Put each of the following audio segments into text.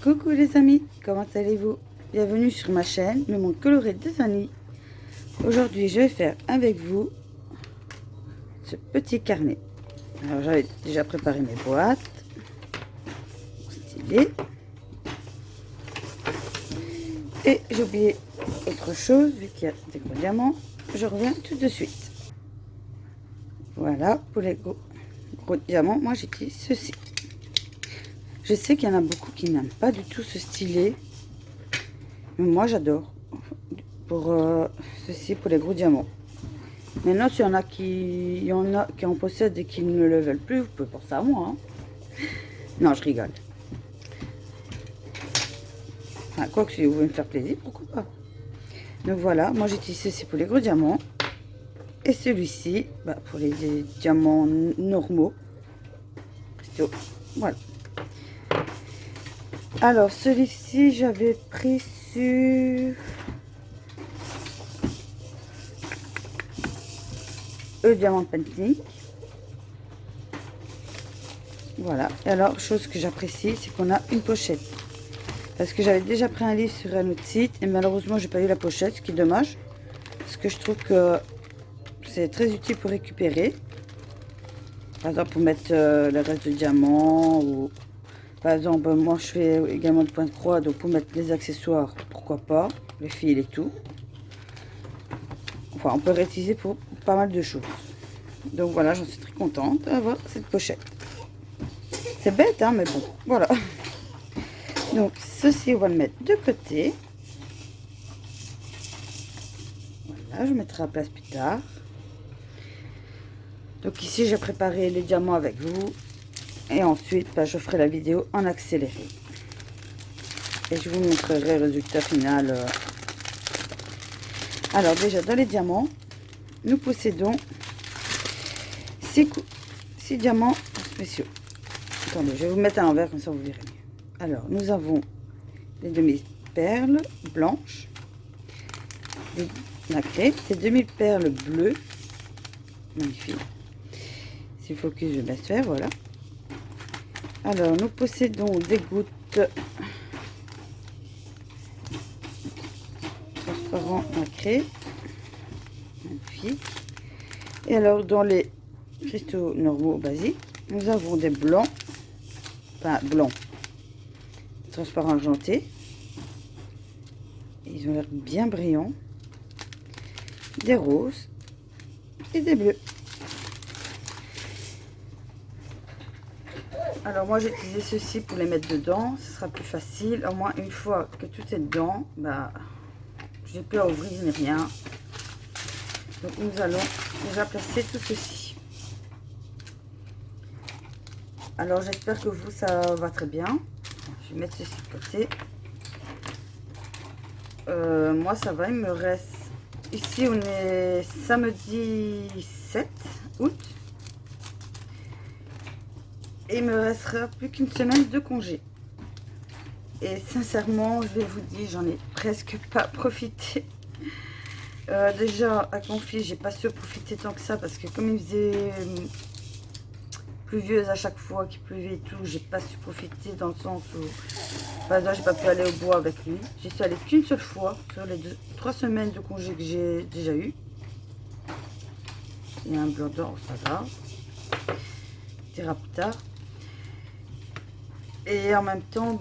Coucou les amis, comment allez-vous? Bienvenue sur ma chaîne, le monde coloré des Annie. Aujourd'hui, je vais faire avec vous ce petit carnet. Alors, j'avais déjà préparé mes boîtes. Stylé. Et j'ai oublié autre chose, vu qu'il y a des gros diamants. Je reviens tout de suite. Voilà, pour les gros diamants, moi j'utilise ceci. Je sais qu'il y en a beaucoup qui n'aiment pas du tout ce stylet. Mais moi j'adore. Pour ceci, pour les gros diamants. Maintenant, s'il y en a qui en possèdent et qui ne le veulent plus, vous pouvez penser à moi. Hein. Non, je rigole. Enfin, quoi que si vous voulez me faire plaisir, pourquoi pas. Donc voilà, moi j'utilise ceci pour les gros diamants. Et celui-ci, pour les diamants normaux. Voilà. Alors, celui-ci, j'avais pris sur Diamant Painting. Voilà. Et alors, chose que j'apprécie, c'est qu'on a une pochette. Parce que j'avais déjà pris un livre sur un autre site et malheureusement, j'ai pas eu la pochette, ce qui est dommage. Parce que je trouve que c'est très utile pour récupérer. Par exemple, pour mettre le reste de diamants ou... Par exemple, moi je fais également de point de croix, donc pour mettre les accessoires, pourquoi pas, les fils et tout. Enfin, on peut réutiliser pour pas mal de choses. Donc voilà, j'en suis très contente d'avoir cette pochette. C'est bête, hein, mais bon, voilà. Donc ceci, on va le mettre de côté. Voilà, je mettrai à la place plus tard. Donc ici, j'ai préparé les diamants avec vous. Et ensuite, je ferai la vidéo en accéléré. Et je vous montrerai le résultat final. Alors déjà, dans les diamants, nous possédons 6 diamants spéciaux. Attendez, je vais vous mettre à l'envers, comme ça vous verrez mieux. Alors, nous avons des demi-perles blanches, des nacrées, des demi-perles bleues. Magnifique. Si le focus, je laisse faire, voilà. Alors, nous possédons des gouttes transparents nacrés. Magnifique. Et alors, dans les cristaux normaux basiques, nous avons des blancs, blancs, transparents argentés. Ils ont l'air bien brillants. Des roses et des bleus. Alors moi j'ai utilisé ceci pour les mettre dedans, ce sera plus facile. Au moins une fois que tout est dedans, j'ai plus à ouvrir ni rien. Donc nous allons déjà placer tout ceci. Alors j'espère que vous ça va très bien. Je vais mettre ceci de côté. Moi ça va, il me reste... Ici on est samedi 7 août. Et il me restera plus qu'une semaine de congé. Et sincèrement, je vais vous dire, j'en ai presque pas profité. Déjà, avec mon fils, j'ai pas su profiter tant que ça parce que comme il faisait pluvieuse à chaque fois qu'il pleuvait et tout, j'ai pas su profiter dans le sens où, par exemple, j'ai pas pu aller au bois avec lui. J'y suis allée qu'une seule fois sur les 3 semaines de congé que j'ai déjà eu. Il y a un blanc d'or, c'est pas grave. On dira plus tard. Et en même temps,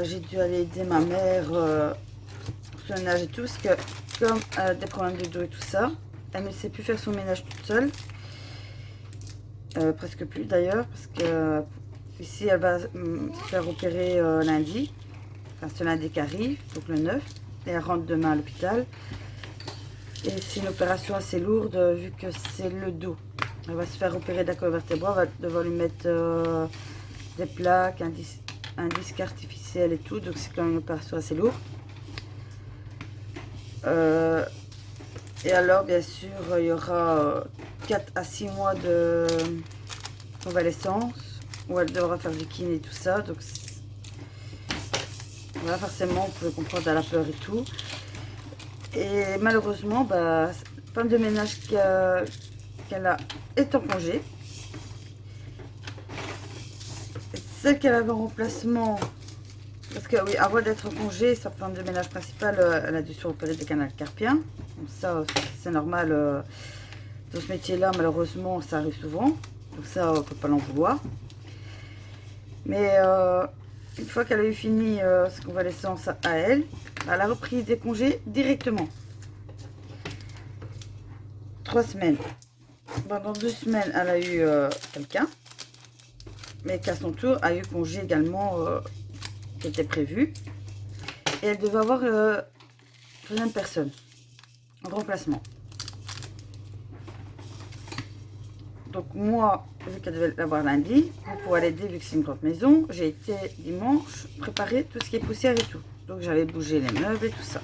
j'ai dû aller aider ma mère sur le ménage et tout, parce que comme elle a des problèmes de dos et tout ça, elle ne sait plus faire son ménage toute seule. Presque plus d'ailleurs, parce que ici elle va se faire opérer lundi. Enfin, c'est lundi qui arrive, donc le 9. Et elle rentre demain à l'hôpital. Et c'est une opération assez lourde, vu que c'est le dos. Elle va se faire opérer de la colonne vertébrale, on va devoir lui mettre... des plaques, un disque artificiel et tout, donc c'est quand même une opération assez lourde. Et alors bien sûr il y aura 4 à 6 mois de convalescence où elle devra faire du kiné et tout ça, donc voilà, forcément on peut comprendre à la peur et tout. Et malheureusement femme de ménage qu'elle a est en congé. Celle qu'elle avait en remplacement Parce que oui, avant d'être en congé, sa femme de ménage principale, elle a dû se opérer des canaux carpiens. Donc ça, c'est normal. Dans ce métier-là, malheureusement, ça arrive souvent. Donc ça, on ne peut pas l'en vouloir. Mais une fois qu'elle a eu fini sa convalescence à elle, elle a repris des congés directement. 3 semaines. Pendant 2 semaines, elle a eu quelqu'un. Mais qu'à son tour, a eu congé également qui était prévu. Et elle devait avoir une personne en remplacement. Donc moi, vu qu'elle devait l'avoir lundi, pour l'aider, vu que c'est une grande maison, j'ai été dimanche préparer tout ce qui est poussière et tout. Donc j'avais bougé les meubles et tout ça.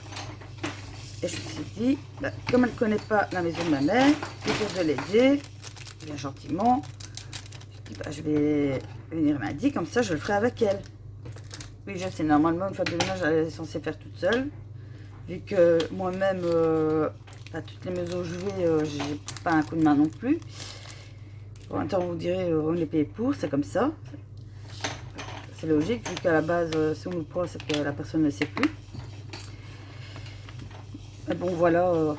Et je me suis dit, bah, comme elle ne connaît pas la maison de ma mère, plutôt de l'aider, bien gentiment, je dis, bah, je vais venir lundi, comme ça je le ferai avec elle. Oui, je sais, normalement, une fois de ménage, elle est censée faire toute seule. Vu que moi-même, à toutes les maisons où je vais, j'ai pas un coup de main non plus. En même temps, vous direz, on est payé pour, c'est comme ça. C'est logique, vu qu'à la base, si on nous prend, c'est que la personne ne sait plus. Mais bon, voilà.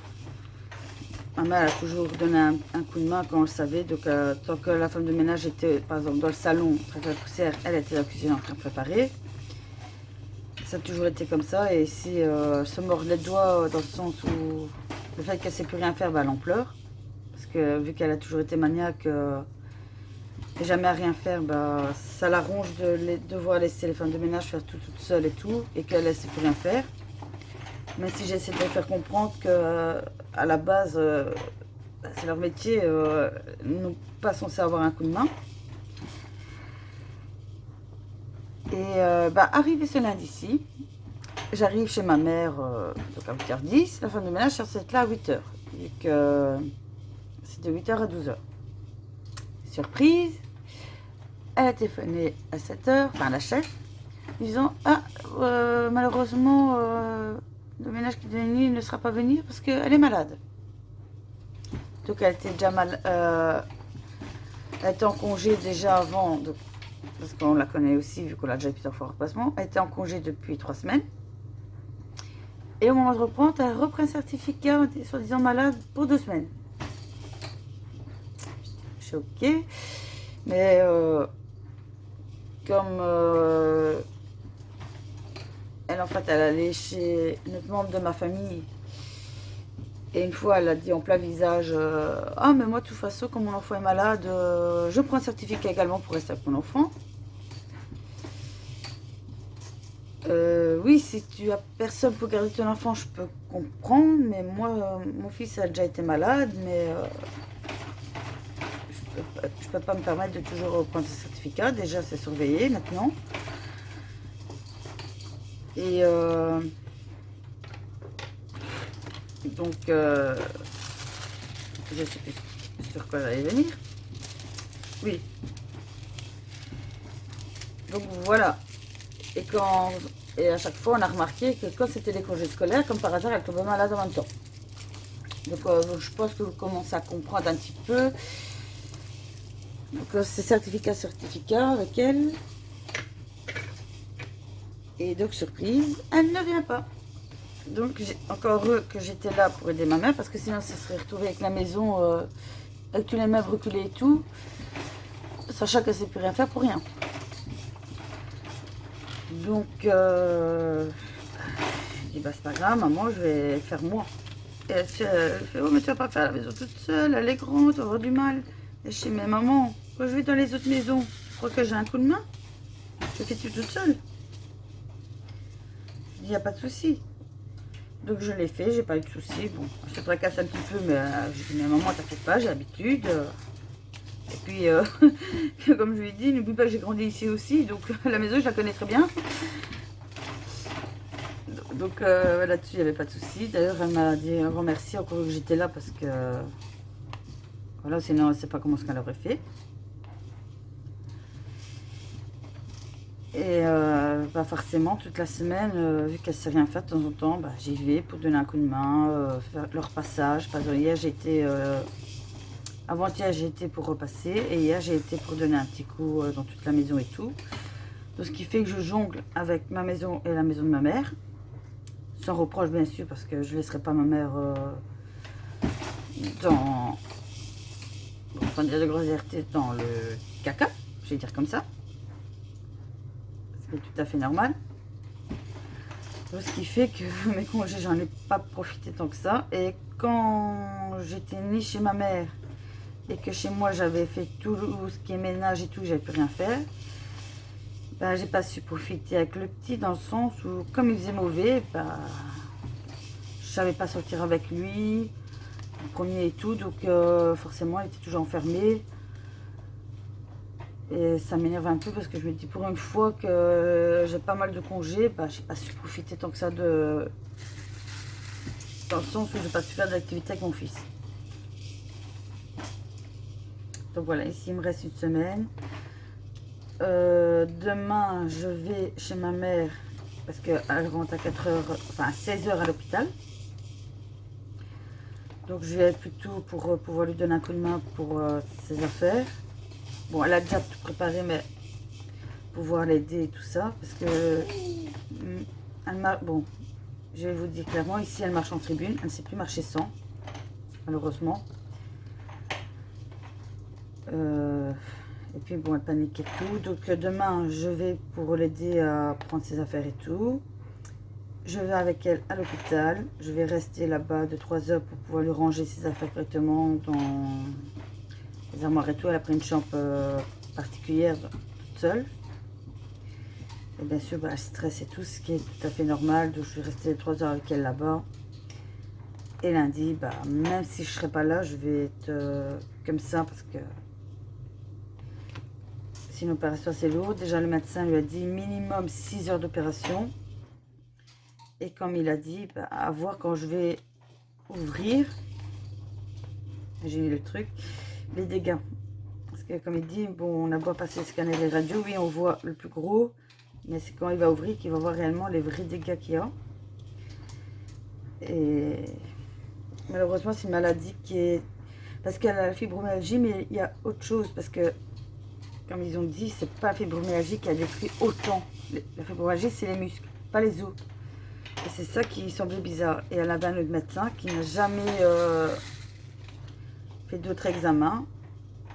Ma mère a toujours donné un coup de main quand on le savait. Donc, tant que la femme de ménage était, par exemple, dans le salon, en train de faire la poussière, elle était dans la cuisine en train de préparer. Ça a toujours été comme ça. Et si elle se mord les doigts, dans le sens où le fait qu'elle ne sait plus rien faire, bah, elle en pleure. Parce que vu qu'elle a toujours été maniaque et jamais à rien faire, bah, ça l'arrange de devoir laisser les femmes de ménage faire tout toute seule et tout, et qu'elle ne sait plus rien faire. Même si j'essaie de leur faire comprendre que à la base, c'est leur métier, ils n'ont pas censé avoir un coup de main. Et bah, arrivé ce lundi-ci, j'arrive chez ma mère donc à 8h10. La femme de ménage cherche être là à 8h. Vu que c'est de 8h à 12h. Surprise, elle a téléphoné à 7h, enfin la chef, disant ah, malheureusement, le ménage qui devait venir ne sera pas venu parce qu'elle est malade. Donc elle était déjà mal. Elle était en congé déjà avant, donc, parce qu'on la connaît aussi, vu qu'on l'a déjà plusieurs fois en remplacement. Elle était en congé depuis 3 semaines. Et au moment de reprendre, elle reprend un certificat soi-disant malade pour 2 semaines. Je suis ok. Mais comme elle, en fait, elle allait chez une autre membre de ma famille. Et une fois, elle a dit en plein visage ah, mais moi, de toute façon, comme mon enfant est malade, je prends un certificat également pour rester avec mon enfant. Oui, si tu as personne pour garder ton enfant, je peux comprendre. Mais moi, mon fils a déjà été malade, mais je peux pas me permettre de toujours prendre ce certificat. Déjà, c'est surveillé maintenant. Et donc, je sais plus sur quoi j'allais venir. Oui. Donc voilà. Et à chaque fois, on a remarqué que quand c'était les congés scolaires, comme par hasard, elle tombait malade en même temps. Donc je pense que vous commencez à comprendre un petit peu. Donc c'est certificat avec elle. Et donc surprise, elle ne vient pas. Donc j'ai encore heureux que j'étais là pour aider ma mère, parce que sinon ça serait retrouvé avec la maison, avec tous les meubles reculés et tout, sachant qu'elle ne sait plus rien faire pour rien. Donc je dis bah c'est pas grave maman, je vais faire moi. Et elle fait oh mais tu vas pas faire la maison toute seule, elle est grande, tu vas avoir du mal. Et je dis mais maman, quand je vais dans les autres maisons, je crois que j'ai un coup de main, je fais tout toute seule. Il n'y a pas de souci. Donc je l'ai fait, j'ai pas eu de soucis. Bon, je te tracasse un petit peu, mais je dis mais maman t'inquiète pas, j'ai l'habitude. Et puis comme je lui ai dit, n'oublie pas que j'ai grandi ici aussi, donc la maison je la connais très bien. Donc là-dessus il n'y avait pas de soucis. D'ailleurs elle m'a dit un grand merci encore que j'étais là parce que voilà, sinon elle ne sait pas comment ce qu'elle aurait fait. Et bah forcément, toute la semaine, vu qu'elle ne sait rien faire de temps en temps, bah, j'y vais pour donner un coup de main, faire leur passage. Par exemple, hier, j'ai été, avant-hier, j'ai été pour repasser. Et hier, j'ai été pour donner un petit coup dans toute la maison et tout. Donc, ce qui fait que je jongle avec ma maison et la maison de ma mère. Sans reproche, bien sûr, parce que je ne laisserai pas ma mère dans... Bon, enfin, dire de grossièreté dans le caca, je vais dire comme ça. C'est tout à fait normal. Donc, ce qui fait que mes congés, j'en ai pas profité tant que ça. Et quand j'étais ni chez ma mère et que chez moi, j'avais fait tout ce qui est ménage et tout, j'avais plus rien faire. Ben, j'ai pas su profiter avec le petit dans le sens où, comme il faisait mauvais, ben, je savais pas sortir avec lui, le premier et tout, donc forcément, il était toujours enfermé. Et ça m'énerve un peu parce que je me dis, pour une fois que j'ai pas mal de congés, ben, j'ai pas su profiter tant que ça de... Dans le sens où j'ai pas su faire d'activité avec mon fils. Donc voilà, ici, il me reste une semaine. Demain, je vais chez ma mère parce qu'elle rentre à 4h, enfin à 16h à l'hôpital. Donc je vais plutôt pour pouvoir lui donner un coup de main pour ses affaires. Bon, elle a déjà tout préparé, mais pouvoir l'aider et tout ça. Parce que, bon, je vais vous dire clairement, ici elle marche en tribune, elle ne sait plus marcher sans, malheureusement. Et puis bon, elle panique et tout. Donc demain, je vais pour l'aider à prendre ses affaires et tout. Je vais avec elle à l'hôpital. Je vais rester là-bas de 3 heures pour pouvoir lui ranger ses affaires correctement dans les armoires et tout. Elle a pris une chambre particulière toute seule. Et bien sûr, bah, elle stresse et tout, ce qui est tout à fait normal. Donc je vais rester 3 heures avec elle là-bas. Et lundi, bah, même si je ne serai pas là, je vais être comme ça parce que c'est une opération assez lourde. Déjà, le médecin lui a dit minimum 6 heures d'opération. Et comme il a dit, bah, à voir quand je vais ouvrir, j'ai mis le truc, les dégâts. Parce que comme il dit, bon, on a beau passer le scanner et les radios, oui, on voit le plus gros. Mais c'est quand il va ouvrir qu'il va voir réellement les vrais dégâts qu'il y a. Et malheureusement, c'est une maladie qui est... Parce qu'elle a la fibromyalgie, mais il y a autre chose. Parce que, comme ils ont dit, c'est pas la fibromyalgie qui a détruit autant. La fibromyalgie, c'est les muscles, pas les os. Et c'est ça qui semblait bizarre. Et elle avait un autre médecin qui n'a jamais fait d'autres examens.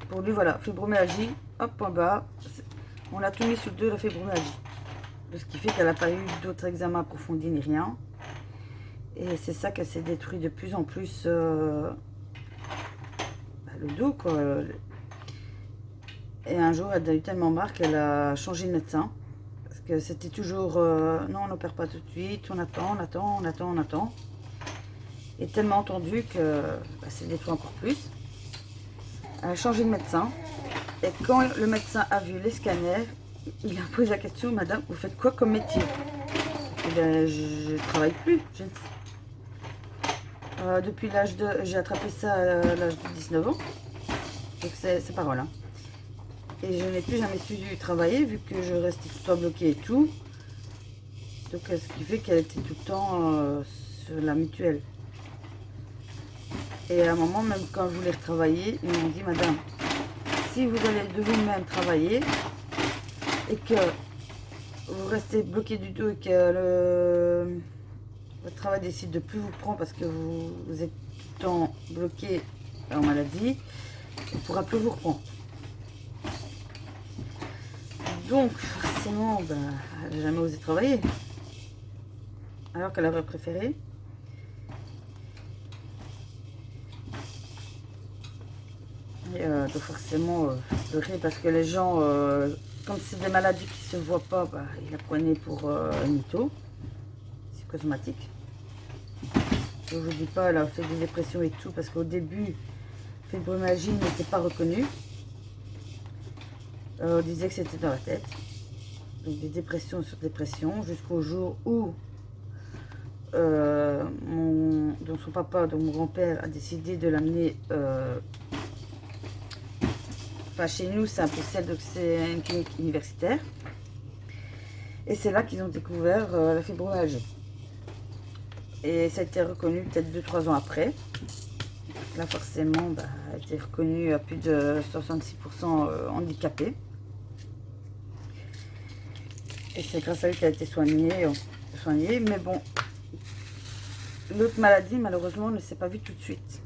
Pour lui, voilà, fibromyalgie, hop, point bas. On a tout mis sur le dos de la fibromyalgie. Ce qui fait qu'elle n'a pas eu d'autres examens approfondis ni rien. Et c'est ça qu'elle s'est détruit de plus en plus le dos, quoi. Et un jour, elle a eu tellement marre qu'elle a changé de médecin. Parce que c'était toujours, non, on n'opère pas tout de suite, on attend, on attend, on attend, on attend. Et tellement entendu que bah, c'est détruit encore plus. Elle a changé de médecin. Et quand le médecin a vu les scanners, il a posé la question, madame, vous faites quoi comme métier? Et bien, je ne travaille plus. Depuis l'âge de... J'ai attrapé ça à l'âge de 19 ans. Donc c'est parole. Hein. Et je n'ai plus jamais su travailler vu que je restais tout le temps bloquée et tout. Donc ce qui fait qu'elle était tout le temps sur la mutuelle. Et à un moment, même quand je voulais retravailler, ils m'ont dit, madame, si vous allez de vous-même travailler et que vous restez bloqué du dos et que votre travail décide de plus vous prendre parce que vous êtes tout le temps bloqué en maladie, on ne pourra plus vous reprendre. Donc, forcément, ben, elle n'a jamais osé travailler. Alors qu'elle aurait préféré. Et donc forcément, pleurer parce que les gens, comme c'est des maladies qui ne se voient pas, bah, ils la prenaient pour un mytho. C'est cosmétique. Je ne vous dis pas, elle a fait des dépressions et tout, parce qu'au début, fibromyalgie n'était pas reconnue. On disait que c'était dans la tête. Donc des dépressions sur dépression, jusqu'au jour où donc son papa, donc mon grand-père, a décidé de l'amener... Enfin, chez nous, c'est un peu celle, donc c'est une clinique universitaire. Et c'est là qu'ils ont découvert la fibromyalgie. Et ça a été reconnu peut-être 2-3 ans après. Là, forcément, bah, elle a été reconnue à plus de 66% handicapée. Et c'est grâce à lui qu'elle a été soignée, mais bon, l'autre maladie, malheureusement, ne s'est pas vue tout de suite.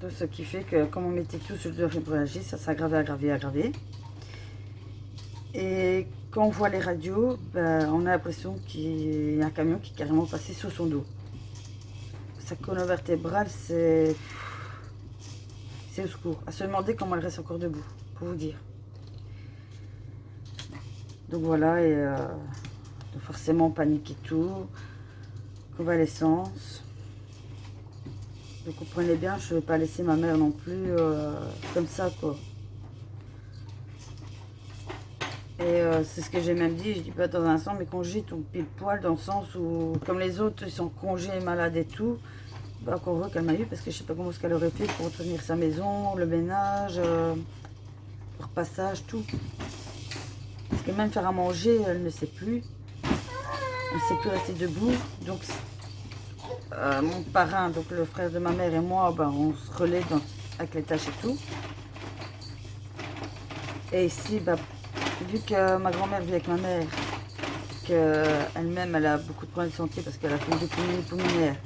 Donc, ce qui fait que, comme on mettait tout sur le fibromyalgie, ça s'aggravait, aggravé. Et quand on voit les radios, ben, on a l'impression qu'il y a un camion qui est carrément passé sous son dos. Sa colonne vertébrale, c'est au secours. À se demander comment elle reste encore debout, pour vous dire. Donc voilà, et donc forcément panique et tout. Convalescence. Donc comprenez bien, je ne vais pas laisser ma mère non plus comme ça, quoi. Et c'est ce que j'ai même dit, je dis pas dans un sens, mes congés tombent pile poil dans le sens où, comme les autres, ils sont congés, malades et tout, bah, encore heureux qu'elle m'a eu, parce que je sais pas comment ce qu'elle aurait fait pour entretenir sa maison, le ménage, le repassage, tout. Parce que même faire à manger, elle ne sait plus. Elle ne sait plus rester debout. Donc, mon parrain, donc le frère de ma mère et moi, bah, on se relaie avec les tâches et tout. Et ici, bah, vu que ma grand-mère vit avec ma mère, qu'elle-même, elle a beaucoup de problèmes de santé parce qu'elle a fait une dépneumonie pulmonaire,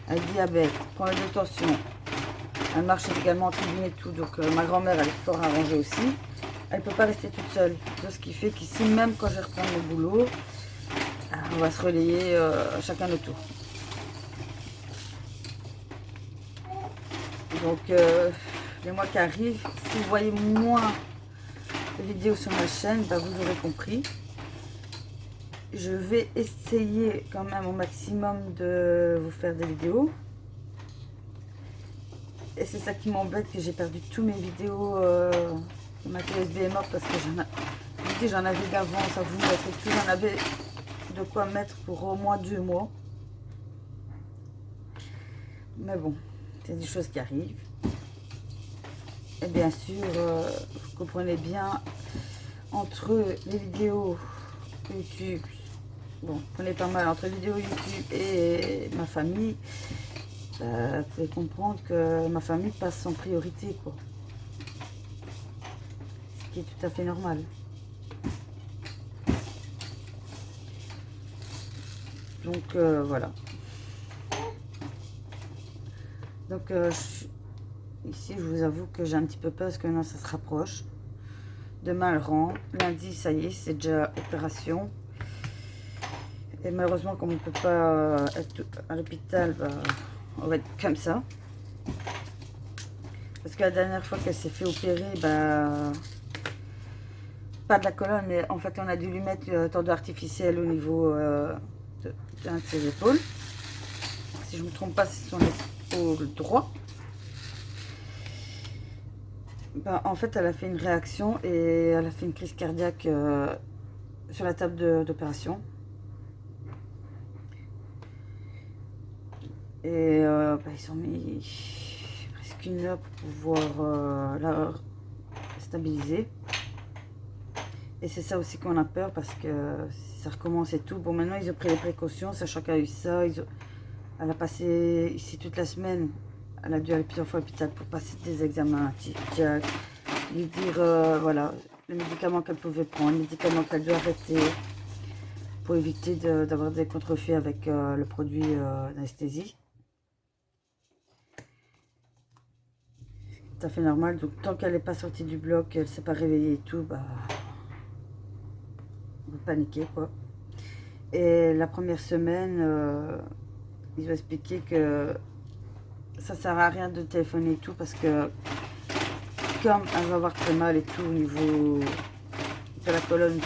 elle a diabète, problème de tension, elle marche également en tribune et tout, donc ma grand-mère, elle est fort arrangée aussi. Elle ne peut pas rester toute seule. Donc, ce qui fait qu'ici, même quand je reprends le boulot, on va se relayer chacun notre tour. Donc, les mois qui arrivent, si vous voyez moins de vidéos sur ma chaîne, bah, vous aurez compris. Je vais essayer quand même au maximum de vous faire des vidéos. Et c'est ça qui m'embête, que j'ai perdu tous mes vidéos de ma clé USB est morte parce que j'en avais d'avance à vous mettre et tout. J'en avais de quoi mettre pour au moins 2 mois. Mais bon, c'est des choses qui arrivent. Et bien sûr, vous comprenez bien, entre les vidéos YouTube, bon, on est pas mal, entre les vidéos YouTube et ma famille, vous pouvez comprendre que ma famille passe en priorité, quoi. Ce qui est tout à fait normal. Donc voilà. Donc ici, je vous avoue que j'ai un petit peu peur parce que non, ça se rapproche. Demain, elle rentre. Lundi, ça y est, c'est déjà opération. Et malheureusement, comme on ne peut pas être à l'hôpital, bah, on va être comme ça. Parce que la dernière fois qu'elle s'est fait opérer, bah, pas de la colonne, mais en fait, on a dû lui mettre le tendon artificiel au niveau d'un de ses épaules. Si je ne me trompe pas, c'est son épaule droit. Bah, en fait, elle a fait une réaction et elle a fait une crise cardiaque sur la table d'opération. Et bah, ils ont mis presque 1 heure pour pouvoir la stabiliser. Et c'est ça aussi qu'on a peur parce que si ça recommence et tout. Bon, maintenant, ils ont pris les précautions, sachant qu'elle a eu ça. Elle a passé ici toute la semaine. Elle a dû aller plusieurs fois à l'hôpital pour passer des examens, lui dire voilà, les médicaments qu'elle pouvait prendre, les médicaments qu'elle doit arrêter pour éviter d'avoir des contrefaits avec le produit d'anesthésie. Tout à fait normal. Donc tant qu'elle n'est pas sortie du bloc, elle ne s'est pas réveillée et tout, bah, on va paniquer, quoi. Et la première semaine, ils ont expliqué que ça ne sert à rien de téléphoner et tout parce que comme elle va avoir très mal et tout au niveau de la colonne,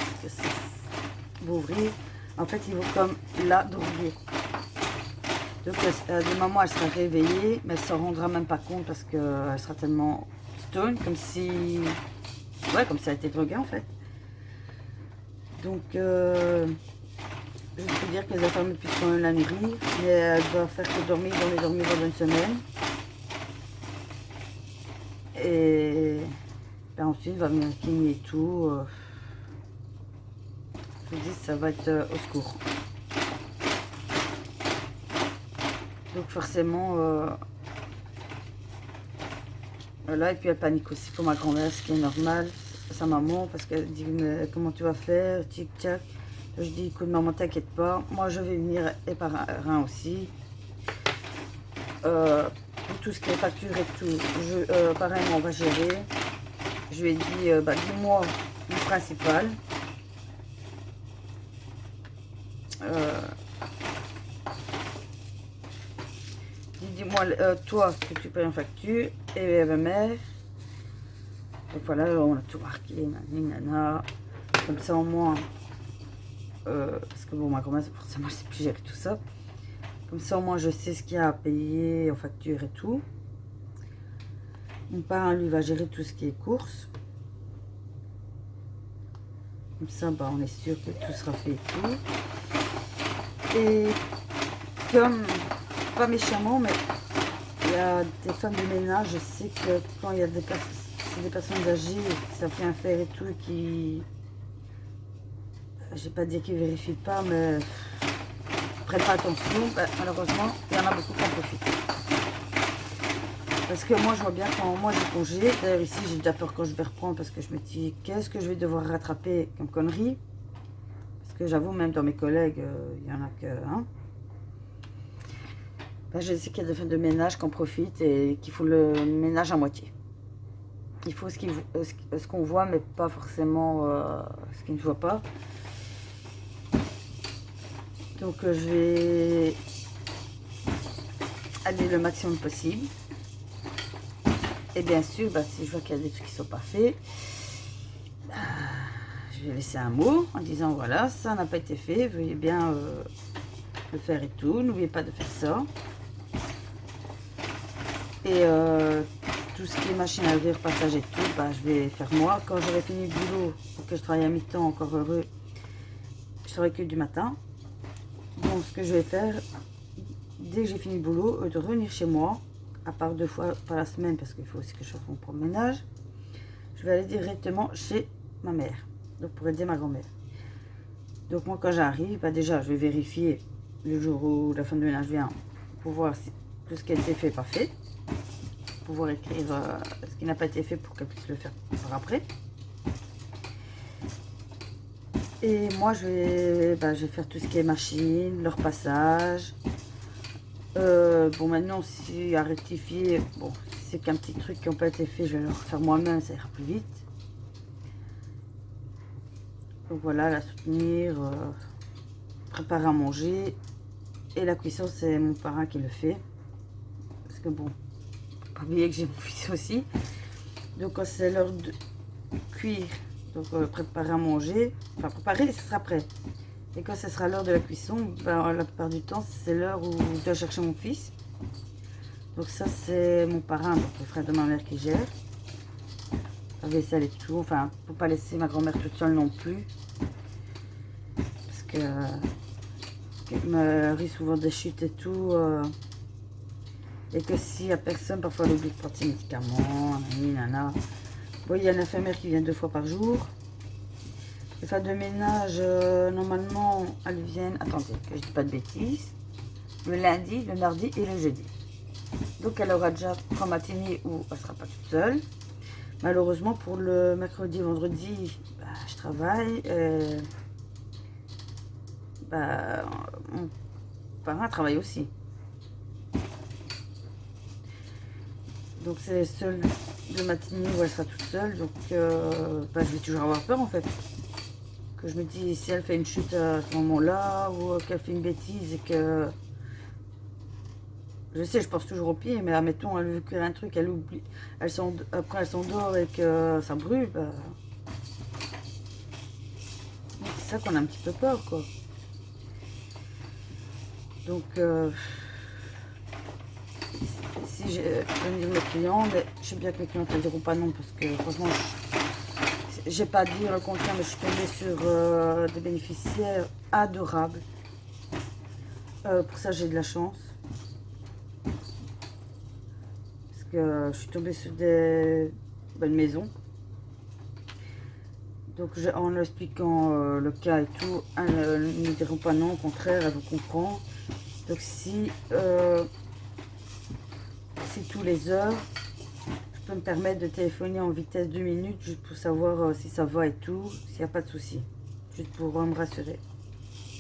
vous ouvrir, en fait, il faut comme la droguer. Donc, des moments, elle sera réveillée, mais elle ne s'en rendra même pas compte parce qu'elle sera tellement stone, comme si... Ouais, comme si elle était droguée, en fait. Donc, je peux dire que les infirmières puissent quand même la nourrir, mais elle doit faire que dormir, dormir pendant 1 semaine. Et ben ensuite, il va venir kiné et tout. Je vous dis, ça va être au secours. Donc forcément, voilà, et puis elle panique aussi pour ma grand-mère, ce qui est normal. sa maman parce qu'elle dit mais comment tu vas faire, tic tac. Je dis écoute maman t'inquiète pas, moi je vais venir et par un aussi. Pour tout ce qui est facture et tout, pareil on va gérer. Je lui ai dit bah, dis-moi le principal. Dis-moi toi ce que tu payes en facture et ma mère. Donc voilà, on a tout marqué, nana. Comme ça au moins, parce que bon, ma grand-mère, forcément, je sais plus gérer tout ça. Comme ça au moins, je sais ce qu'il y a à payer en facture et tout. Mon parrain, lui, va gérer tout ce qui est courses. Comme ça, bah, on est sûr que tout sera fait et tout. Et comme, pas méchamment, mais il y a des femmes de ménage, je sais que quand il y a des personnes âgées qui savent rien faire et tout, et qui, je vais pas dire qu'ils vérifient pas, mais prennent pas attention, ben, malheureusement, il y en a beaucoup qui en profitent. Parce que moi, je vois bien quand moi j'ai congé, d'ailleurs ici j'ai déjà peur quand je vais reprendre parce que je me dis qu'est-ce que je vais devoir rattraper comme connerie. Parce que j'avoue, même dans mes collègues, il y en a que... Hein. Ben, je sais qu'il y a des femmes de ménage qui en profitent et qui font le ménage à moitié. Il faut ce qu'on voit, mais pas forcément ce qu'ils ne voient pas. Donc je vais aller le maximum possible. Et bien sûr, bah, si je vois qu'il y a des trucs qui ne sont pas faits, je vais laisser un mot en disant voilà, ça n'a pas été fait, veuillez bien le faire et tout. N'oubliez pas de faire ça. Et tout ce qui est machine à laver, passage et tout, bah, je vais faire moi. Quand j'aurai fini le boulot, pour que je travaille à mi-temps, encore heureux, je travaille que du matin. Donc ce que je vais faire, dès que j'ai fini le boulot, de revenir chez moi, à part 2 fois par la semaine, parce qu'il faut aussi que je fasse mon propre ménage, je vais aller directement chez ma mère, donc pour aider ma grand-mère. Donc moi quand j'arrive, bah, déjà je vais vérifier le jour où la femme de ménage vient, pour voir si tout ce qui a été fait n'est pas fait, pour pouvoir écrire ce qui n'a pas été fait pour qu'elle puisse le faire par après. Et moi je vais faire tout ce qui est machine, leur passage. Bon maintenant si à rectifier, bon si c'est qu'un petit truc qui n'a pas été fait, je vais le refaire moi-même, ça ira plus vite. Donc voilà, la soutenir, préparer à manger. Et la cuisson c'est mon parrain qui le fait. Parce que bon, faut pas oublier que j'ai mon fils aussi. Donc quand c'est l'heure de cuire, donc préparer à manger, enfin préparer, ce sera prêt. Et quand ce sera l'heure de la cuisson, ben, la plupart du temps, c'est l'heure où je dois chercher mon fils. Donc ça, c'est mon parrain, donc le frère de ma mère qui gère. La vaisselle et tout. Enfin, faut pas laisser ma grand-mère toute seule non plus. Parce que elle m'arrive souvent des chutes et tout. Et que s'il n'y a personne, parfois elle oublie de prendre ses médicaments, nana. Bon, il y a une infirmière qui vient 2 fois par jour. Les femmes de ménage, normalement, elles viennent, attendez, que je ne dis pas de bêtises, le lundi, le mardi et le jeudi. Donc, elle aura déjà 3 matinées où elle ne sera pas toute seule. Malheureusement, pour le mercredi et vendredi, bah, je travaille. Mon parrain travaille aussi. Donc, c'est les seules 2 matinées où elle sera toute seule. Donc, je vais toujours avoir peur, en fait. Que je me dis, si elle fait une chute à ce moment-là, ou qu'elle fait une bêtise et que... Je sais, je pense toujours au pied, mais admettons, elle veut cuire un truc, elle oublie, après elle s'endort et que ça brûle, bah... c'est ça qu'on a un petit peu peur, quoi. Donc, si je vais dire mes clients, mais je sais bien que mes clients ne diront pas non, parce que franchement, j'ai pas à dire le contraire, mais je suis tombée sur des bénéficiaires adorables. Pour ça, j'ai de la chance. Parce que je suis tombée sur des bonnes maisons. Donc, en leur expliquant le cas et tout, elles ne diront pas non, au contraire, elles vous comprennent. Donc, si tous les heures, je je peux me permettre de téléphoner en vitesse 2 minutes juste pour savoir si ça va et tout, s'il n'y a pas de souci. Juste pour me rassurer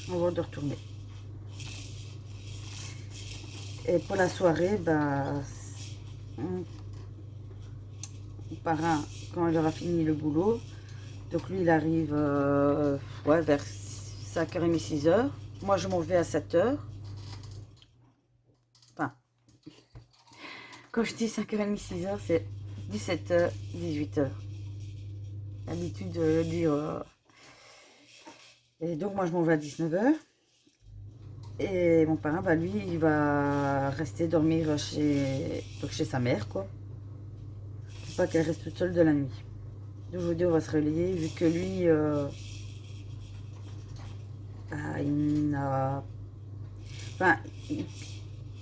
avant de retourner. Et pour la soirée, bah, mon parrain, quand il aura fini le boulot, donc lui il arrive ouais, vers 5h30, 6h. Moi je m'en vais à 7h. Enfin, quand je dis 5h30, 6h, c'est 17h, 18h. L'habitude de le dire. Et donc moi je m'en vais à 19h. Et mon parrain, bah, lui, il va rester dormir chez sa mère, quoi. Pour pas qu'elle reste toute seule de la nuit. Donc aujourd'hui, on va se relayer, vu que lui, bah, il n'a... Enfin,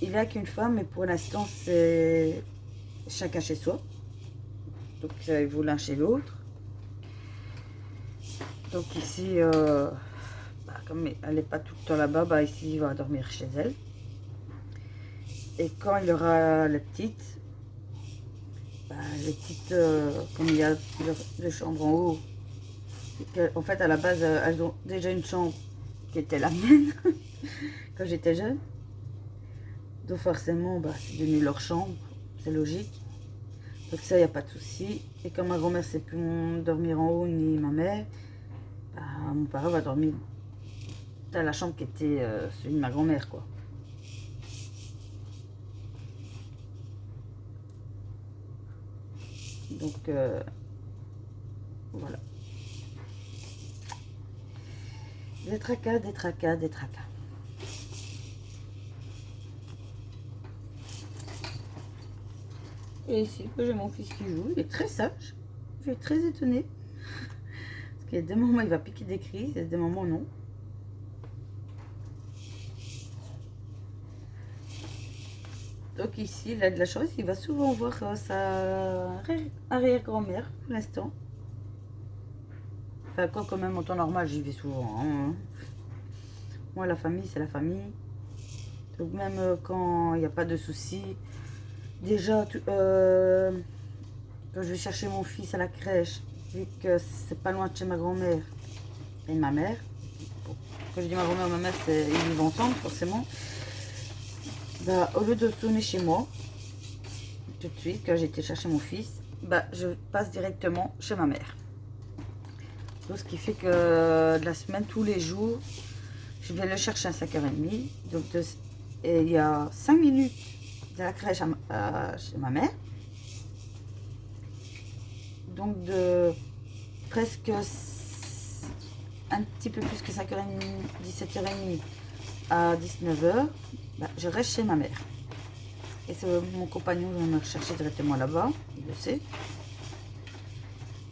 il a qu'une femme, mais pour l'instant, c'est chacun chez soi. Donc, il vaut l'un chez l'autre. Donc ici, bah, comme elle n'est pas tout le temps là-bas, bah, ici, il va dormir chez elle. Et quand il aura la petite, bah, les petites, comme il y a deux chambres en haut, en fait à la base elles ont déjà une chambre qui était la mienne quand j'étais jeune. Donc forcément, bah, c'est devenu leur chambre, c'est logique. Donc ça, il n'y a pas de souci. Et comme ma grand-mère ne sait plus dormir en haut, ni ma mère, bah, mon parrain va dormir dans la chambre qui était celui de ma grand-mère, quoi. Donc voilà. Des tracas, des tracas, des tracas. Et ici, j'ai mon fils qui joue. Il est très sage. Je suis très étonnée. Parce qu'il y a des moments, il va piquer des crises. Et des moments, non. Donc ici, il a de la chance. Il va souvent voir sa arrière-grand-mère pour l'instant. Enfin, quoi, quand même, en temps normal, j'y vais souvent. Hein. Moi, la famille, c'est la famille. Donc même quand il n'y a pas de soucis. Déjà, quand je vais chercher mon fils à la crèche, vu que c'est pas loin de chez ma grand-mère et de ma mère. Bon, quand je dis ma grand-mère et ma mère, ils vivent ensemble, forcément. Bah, au lieu de retourner chez moi, tout de suite, quand j'étais chercher mon fils, bah, je passe directement chez ma mère. Donc, ce qui fait que de la semaine, tous les jours, je vais le chercher à 5h30. Donc, et il y a 5 minutes de la crèche chez ma mère. Donc, de presque un petit peu plus que 5h30, 17h30 à 19h, bah, je reste chez ma mère. Et c'est mon compagnon qui va me rechercher directement là-bas, il le sait.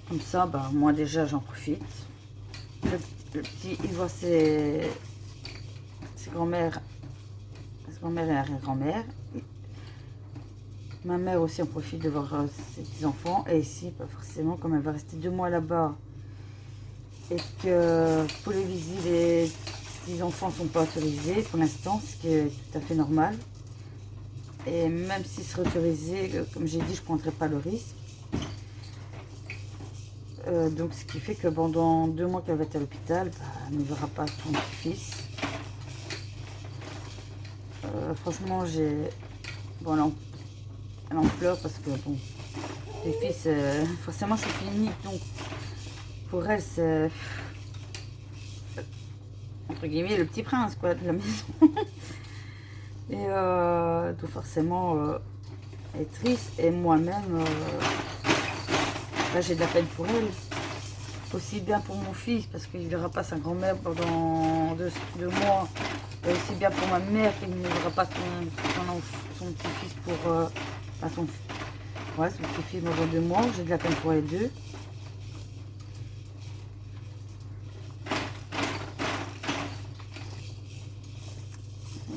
Comme ça, bah, moi déjà j'en profite. Le petit, il voit ses grand-mères, ses grand-mères et arrière-grand-mère. Ma mère aussi en profite de voir ses petits-enfants. Et ici, pas forcément, comme elle va rester 2 mois là-bas et que pour les visites, les petits-enfants ne sont pas autorisés pour l'instant, ce qui est tout à fait normal. Et même s'ils seraient autorisés, comme j'ai dit, je ne prendrai pas le risque. Donc ce qui fait que pendant 2 mois qu'elle va être à l'hôpital, bah, elle ne verra pas son fils. Franchement, bon, elle en pleure parce que bon, les fils, forcément je suis clinique, donc pour elle c'est entre guillemets le petit prince, quoi, de la maison. Et donc forcément elle est triste. Et moi-même, là j'ai de la peine pour elle. Aussi bien pour mon fils, parce qu'il ne verra pas sa grand-mère pendant 2 mois. Et aussi bien pour ma mère, qui ne verra pas son petit-fils pour... son petit-fils pendant 2 mois. J'ai de la peine pour les deux.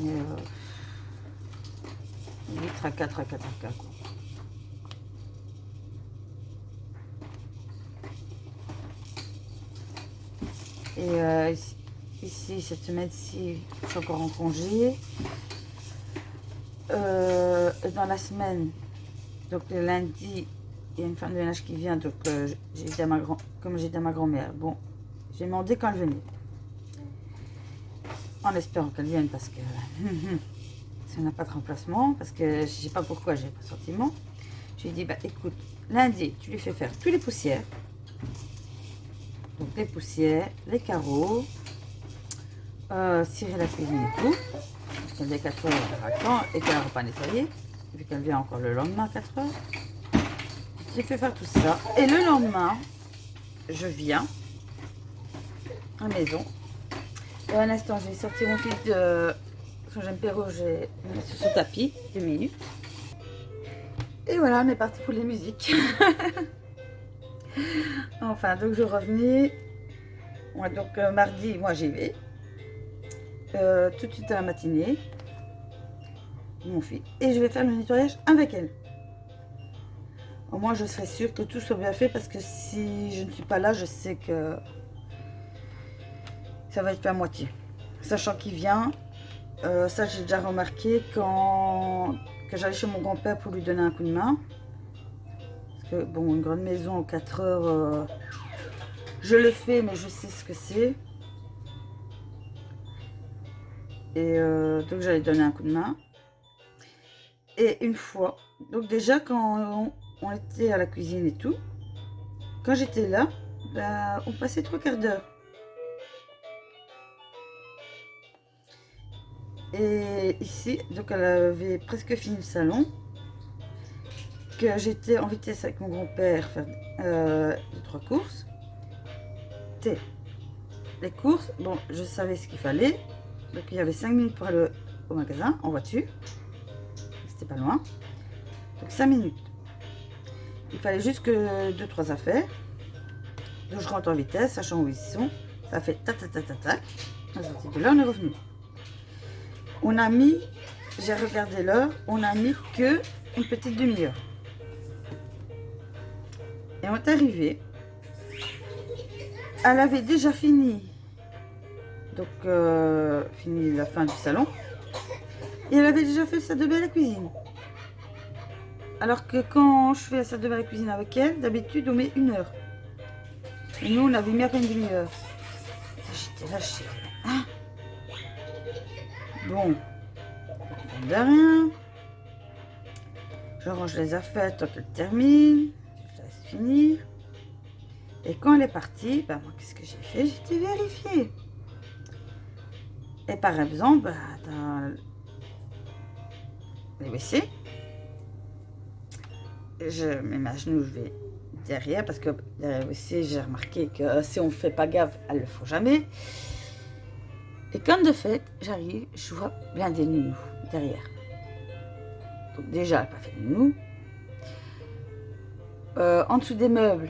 Et oui, tracas, quoi. Et ici, cette semaine-ci, je suis encore en congé. Dans la semaine, donc le lundi, il y a une femme de ménage qui vient, donc j'ai dit à comme j'ai dit à ma grand-mère, bon, j'ai demandé quand elle venait. En espérant qu'elle vienne parce que si on n'a pas de remplacement, parce que je sais pas pourquoi j'ai pas de sentiment. Je lui ai dit, bah écoute, lundi, tu lui fais faire toutes les poussières. Donc les poussières, les carreaux, cirer la cuisine et tout. Elle vient 4 heures, elle aura le temps et qu'elle n'aura pas nettoyé, vu qu'elle vient encore le lendemain à 4 heures. J'ai fait faire tout ça. Et le lendemain, je viens à la maison. Et un instant, j'ai sorti mon fils de son j'aime Perrault, j'ai mis sur son tapis, 2 minutes. Et voilà, on est parti pour les musiques. Enfin, donc je revenais. Ouais, donc mardi, moi j'y vais. Tout de suite à la matinée. Mon fils. Et je vais faire le nettoyage avec elle. Au moins, je serai sûre que tout soit bien fait parce que si je ne suis pas là, je sais que ça va être fait à moitié. Sachant qu'il vient, ça j'ai déjà remarqué quand j'allais chez mon grand-père pour lui donner un coup de main. Parce que bon, une grande maison en 4 heures, je le fais, mais je sais ce que c'est. Et donc j'allais donner un coup de main. Et une fois, donc déjà quand on était à la cuisine et tout, quand j'étais là, bah, on passait 3/4 d'heure. Et ici, donc elle avait presque fini le salon, que j'étais en vitesse avec mon grand-père faire 2-3 courses. Les courses, bon, je savais ce qu'il fallait, donc il y avait 5 minutes pour aller au magasin en voiture, c'était pas loin, donc 5 minutes. Il fallait juste que 2-3 affaires, donc je rentre en vitesse, sachant où ils sont, ça fait tac tac tac tac tac, on est sorti de là, on est revenu. On a mis, j'ai regardé l'heure, on a mis que une petite demi-heure. Et on est arrivé. Elle avait déjà fini. Donc, fini la fin du salon. Et elle avait déjà fait le salle de bain à la cuisine. Alors que quand je fais la salle de bain à la cuisine avec elle, d'habitude on met 1 heure. Et nous on avait mis à peine 1/2 heure. J'étais lâchée. Hein? Bon, de rien. Je range les affaires tant qu'elle termine. Je laisse finir. Et quand elle est partie, bah moi qu'est-ce que j'ai fait? J'ai été vérifier. Et par exemple, bah, dans les WC, je mets ma genoux, je vais derrière parce que derrière le WC, j'ai remarqué que si on ne fait pas gaffe, elle ne le faut jamais. Et comme de fait, j'arrive, je vois bien des nounous derrière. Donc déjà, elle n'a pas fait de nounous. En dessous des meubles,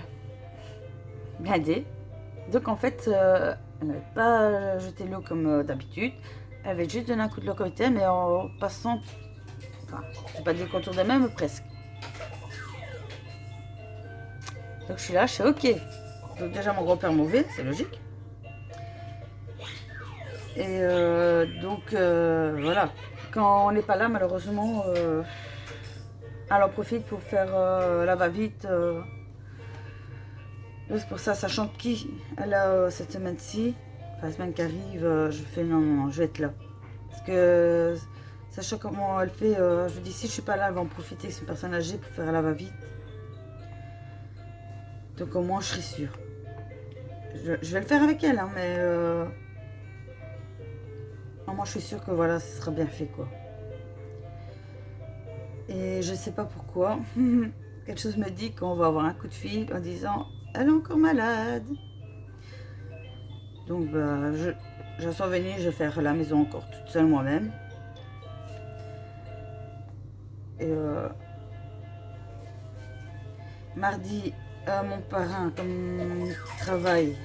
blindés. Donc en fait, elle n'avait pas jeté l'eau comme d'habitude. Elle avait juste donné un coup de l'eau comme était, mais en passant, enfin, je vais pas dire le contour des meubles, mais presque. Donc je suis là, je suis ok. Donc déjà mon grand-père mauvais, c'est logique. Et donc voilà, quand on n'est pas là, malheureusement, elle en profite pour faire la va-vite. C'est pour ça, sachant qui elle a cette semaine-ci, enfin la semaine qui arrive, je fais non, je vais être là. Parce que sachant comment elle fait, je vous dis si je suis pas là, elle va en profiter, c'est une personne âgée pour faire la va-vite. Donc au moins je serai sûre. Je vais le faire avec elle, hein, mais moi je suis sûre que voilà, ce sera bien fait quoi. Et je sais pas pourquoi, quelque chose me dit qu'on va avoir un coup de fil en disant elle est encore malade. Donc bah, je suis venue, je vais faire la maison encore toute seule moi-même. Et mardi, mon parrain, comme il travaille,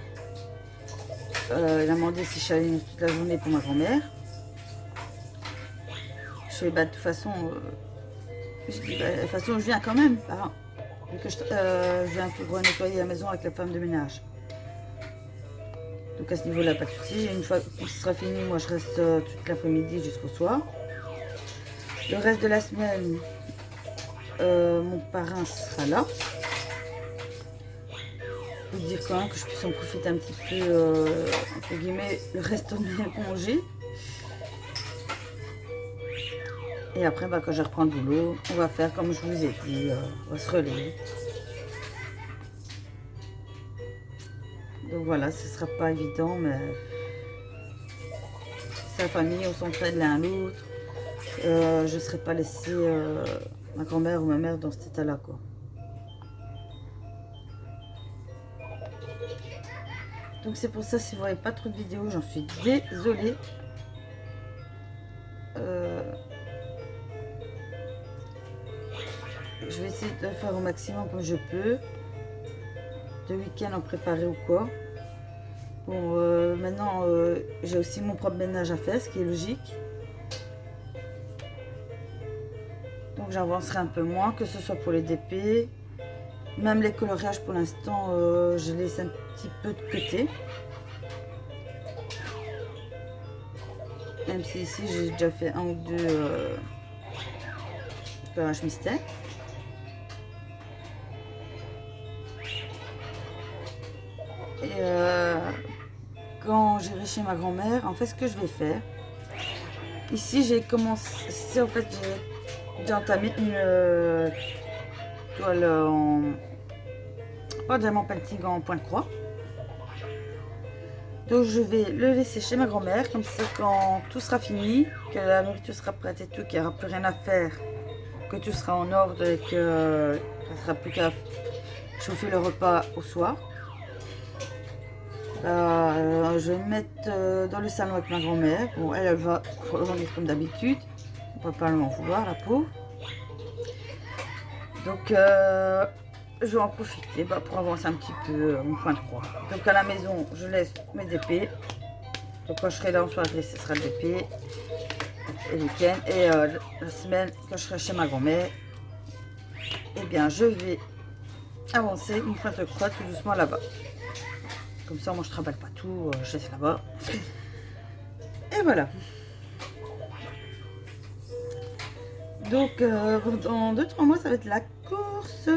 il a demandé si je allais toute la journée pour ma grand-mère. Je fais bah de toute façon, je dis, bah, de toute façon je viens quand même, parrain. Vu que je viens pour nettoyer la maison avec la femme de ménage. Donc à ce niveau-là, pas de souci. Une fois que ce sera fini, moi je reste toute l'après-midi jusqu'au soir. Le reste de la semaine, mon parrain sera là. Pour dire quand même que je puisse en profiter un petit peu, entre guillemets, le reste de mes congés. Et après, bah, quand je reprends le boulot, on va faire comme je vous ai dit, on va se relayer. Donc voilà, ce sera pas évident, mais sa famille, on s'entraide l'un l'autre. Je ne serai pas laissée ma grand-mère ou ma mère dans cet état-là, quoi. Donc c'est pour ça, si vous voyez pas trop de vidéos, j'en suis désolée. Je vais essayer de faire au maximum comme je peux. De week-end en préparer ou quoi. Bon, maintenant, j'ai aussi mon propre ménage à faire, ce qui est logique. Donc j'avancerai un peu moins, que ce soit pour les DP. Même les coloriages, pour l'instant, je laisse un petit peu de côté. Même si ici, j'ai déjà fait un ou deux coloriages mystères. Et quand j'irai chez ma grand-mère, en fait, ce que je vais faire, ici, j'ai commencé, en fait, j'ai entamé une toile en, pas diamant painting, en point de croix. Donc je vais le laisser chez ma grand-mère, comme ça quand tout sera fini, que la nourriture sera prête et tout, qu'il n'y aura plus rien à faire, que tout sera en ordre et que ça sera plus qu'à chauffer le repas au soir. Je vais me mettre dans le salon avec ma grand-mère. Bon, elle va revenir comme d'habitude. On ne peut pas m'en vouloir, la pauvre. Donc, je vais en profiter pour avancer un petit peu mon point de croix. Donc, à la maison, je laisse mes DP. Donc, quand je serai là en soirée, ce sera le DP. Et le week-end. Et la semaine, quand je serai chez ma grand-mère, eh bien, je vais avancer mon point de croix tout doucement là-bas. Comme ça, moi, je travaille pas tout, je laisse là-bas. Et voilà. Donc, dans 2-3 mois, ça va être la course.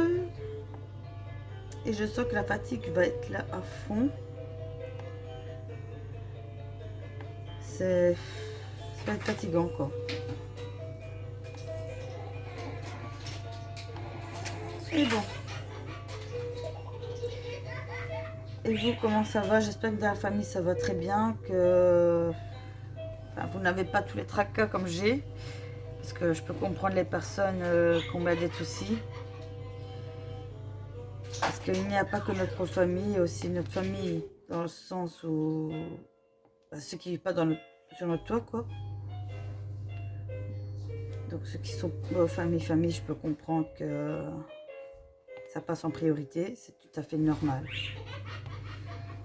Et je sens que la fatigue va être là à fond. Ça va être fatigant, quoi. Et bon. Et vous, comment ça va? J'espère que dans la famille, ça va très bien. Que enfin, vous n'avez pas tous les tracas comme j'ai. Parce que je peux comprendre les personnes qui ont des soucis. Parce qu'il n'y a pas que notre famille, il y a aussi notre famille. Dans le sens où ceux qui ne vivent pas sur notre toit, quoi. Donc ceux qui sont famille, je peux comprendre que ça passe en priorité. C'est tout à fait normal.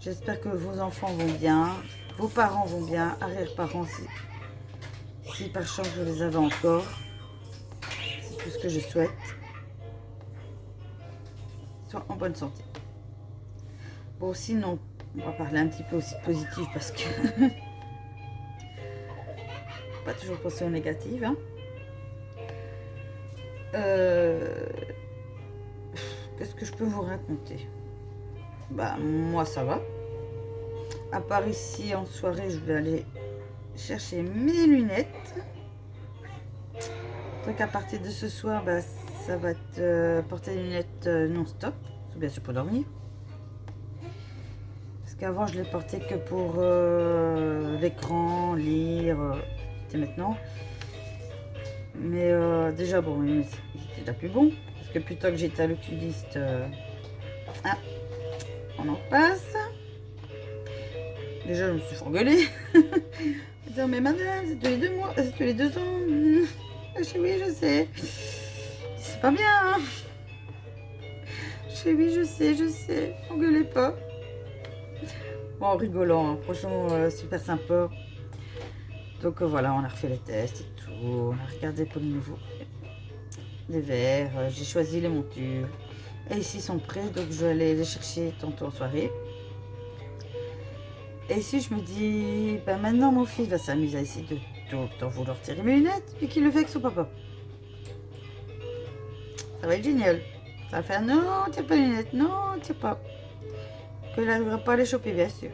J'espère que vos enfants vont bien, vos parents vont bien, arrière-parents si par chance vous les avez encore. C'est tout ce que je souhaite. Soit en bonne santé. Bon, sinon, on va parler un petit peu aussi positif parce que pas toujours penser aux négatives. Hein. Qu'est-ce que je peux vous raconter? Bah, moi ça va. À part ici en soirée, je vais aller chercher mes lunettes. Donc à partir de ce soir, bah, ça va être porter des lunettes non-stop, bien sûr pour dormir. Parce qu'avant je les portais que pour l'écran, lire, c'est maintenant. Mais déjà bon, c'était déjà plus bon. Parce que plutôt que j'étais à l'oculiste, on en passe. Déjà, je me suis fait engueuler. Dire, mais madame, c'est tous les 2 mois, c'est tous les 2 ans. Je dis, oui, je sais. C'est pas bien. Hein. Je dis, oui, je sais. Engueulez pas. Bon, en rigolant, hein. Franchement, super sympa. Donc voilà, on a refait les tests et tout. On a regardé pour le nouveau. Les verres, j'ai choisi les montures. Et ici, ils sont prêts, donc je vais aller les chercher tantôt en soirée. Et ici, je me dis, ben maintenant, mon fils va s'amuser à essayer de vouloir tirer mes lunettes et qu'il le fait avec son papa. Ça va être génial. Ça va faire non, tire pas les lunettes, non, tire pas. Qu'elle n'arrivera pas à les choper, bien sûr.